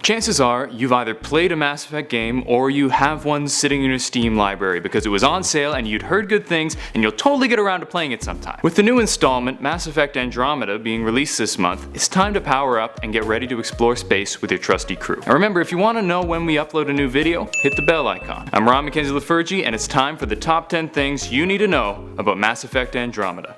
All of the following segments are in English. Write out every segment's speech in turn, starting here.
Chances are you've either played a Mass Effect game or you have one sitting in your Steam library because it was on sale and you'd heard good things and you'll totally get around to playing it sometime. With the new installment, Mass Effect Andromeda, being released this month, it's time to power up and get ready to explore space with your trusty crew. And remember, if you want to know when we upload a new video, hit the bell icon. I'm Ron Mackenzie Lafergie, and it's time for the top 10 things you need to know about Mass Effect Andromeda.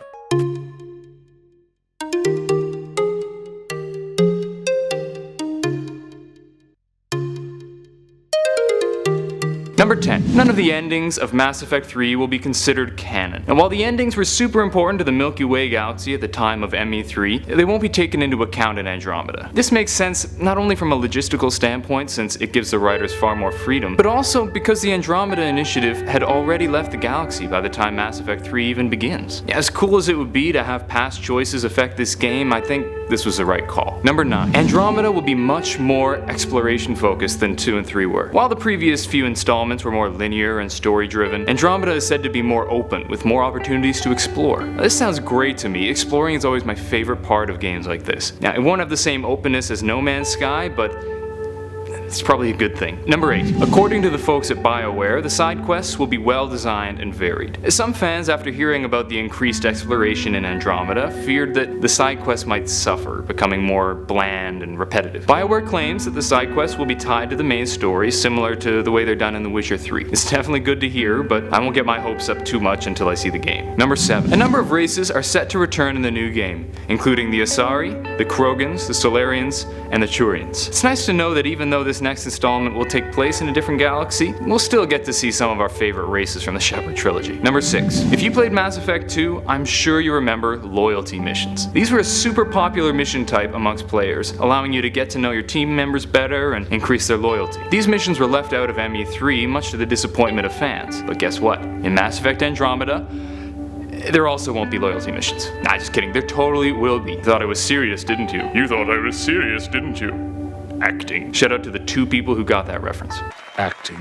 Number 10. None of the endings of Mass Effect 3 will be considered canon. And while the endings were super important to the Milky Way galaxy at the time of ME3, they won't be taken into account in Andromeda. This makes sense not only from a logistical standpoint, since it gives the writers far more freedom, but also because the Andromeda Initiative had already left the galaxy by the time Mass Effect 3 even begins. As cool as it would be to have past choices affect this game, I think this was the right call. Number 9. Andromeda will be much more exploration focused than 2 and 3 were. While the previous few installments were more linear and story driven, Andromeda is said to be more open, with more opportunities to explore. Now, this sounds great to me. Exploring is always my favorite part of games like this. Now, it won't have the same openness as No Man's Sky, but it's probably a good thing. Number 8. According to the folks at BioWare, the side quests will be well designed and varied. Some fans, after hearing about the increased exploration in Andromeda, feared that the side quests might suffer, becoming more bland and repetitive. BioWare claims that the side quests will be tied to the main story, similar to the way they're done in The Witcher 3. It's definitely good to hear, but I won't get my hopes up too much until I see the game. Number 7. A number of races are set to return in the new game, including the Asari, the Krogans, the Solarians, and the Turians. It's nice to know that even though this next installment will take place in a different galaxy, we'll still get to see some of our favorite races from the Shepard trilogy. Number 6. If you played Mass Effect 2, I'm sure you remember loyalty missions. These were a super popular mission type amongst players, allowing you to get to know your team members better and increase their loyalty. These missions were left out of ME3, much to the disappointment of fans. But guess what? In Mass Effect Andromeda, there also won't be loyalty missions. Nah, just kidding, there totally will be. You thought I was serious, didn't you? You thought I was serious, didn't you? Acting. Shout out to the 2 people who got that reference. Acting.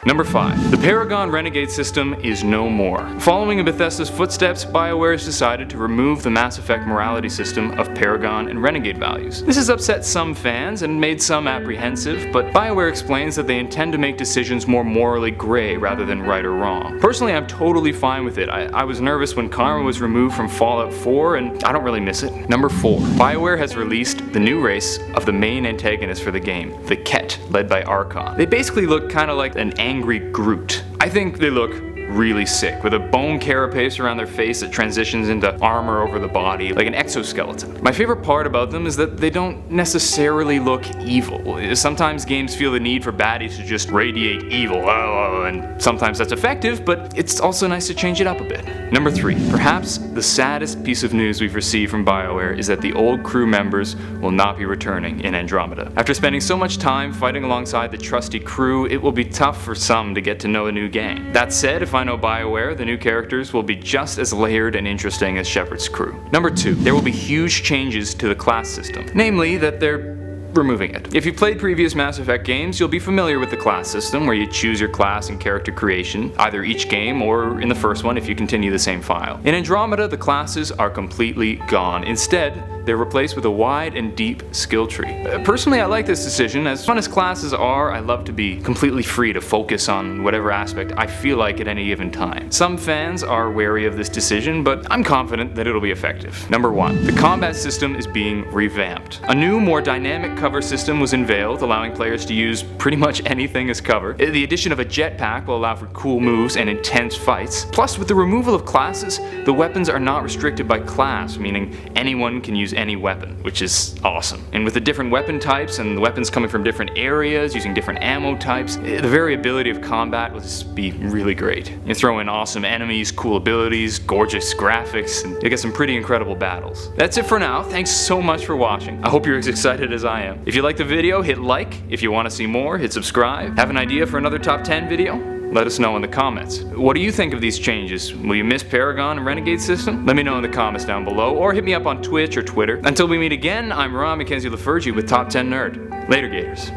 Number 5. The Paragon Renegade system is no more. Following in Bethesda's footsteps, BioWare has decided to remove the Mass Effect morality system of Paragon and Renegade values. This has upset some fans and made some apprehensive, but BioWare explains that they intend to make decisions more morally gray rather than right or wrong. Personally, I'm totally fine with it. I was nervous when Karma was removed from Fallout 4, and I don't really miss it. Number 4. BioWare has released the new race of the main antagonist for the game, the Ket, led by Archon. They basically look kind of like an angry Groot. I think they look really sick, with a bone carapace around their face that transitions into armor over the body, like an exoskeleton. My favorite part about them is that they don't necessarily look evil. Sometimes games feel the need for baddies to just radiate evil, and sometimes that's effective, but it's also nice to change it up a bit. Number 3. Perhaps the saddest piece of news we've received from BioWare is that the old crew members will not be returning in Andromeda. After spending so much time fighting alongside the trusty crew, it will be tough for some to get to know a new gang. That said, if I know BioWare, the new characters will be just as layered and interesting as Shepard's crew. Number 2. There will be huge changes to the class system, namely that they're removing it. If you played previous Mass Effect games, you'll be familiar with the class system, where you choose your class and character creation, either each game or in the first one if you continue the same file. In Andromeda, the classes are completely gone. Instead, they're replaced with a wide and deep skill tree. Personally, I like this decision. As fun as classes are, I love to be completely free to focus on whatever aspect I feel like at any given time. Some fans are wary of this decision, but I'm confident that it'll be effective. Number 1. The combat system is being revamped. A new, more dynamic cover system was unveiled, allowing players to use pretty much anything as cover. The addition of a jetpack will allow for cool moves and intense fights. Plus, with the removal of classes, the weapons are not restricted by class, meaning anyone can use any weapon, which is awesome. And with the different weapon types and the weapons coming from different areas using different ammo types, the variability of combat will just be really great. You throw in awesome enemies, cool abilities, gorgeous graphics, and you get some pretty incredible battles. That's it for now. Thanks so much for watching. I hope you're as excited as I am. If you liked the video, hit like. If you want to see more, hit subscribe. Have an idea for another top 10 video? Let us know in the comments. What do you think of these changes? Will you miss Paragon and Renegade system? Let me know in the comments down below, or hit me up on Twitch or Twitter. Until we meet again, I'm Ron Mackenzie Lafergie with Top 10 Nerd. Later, Gators.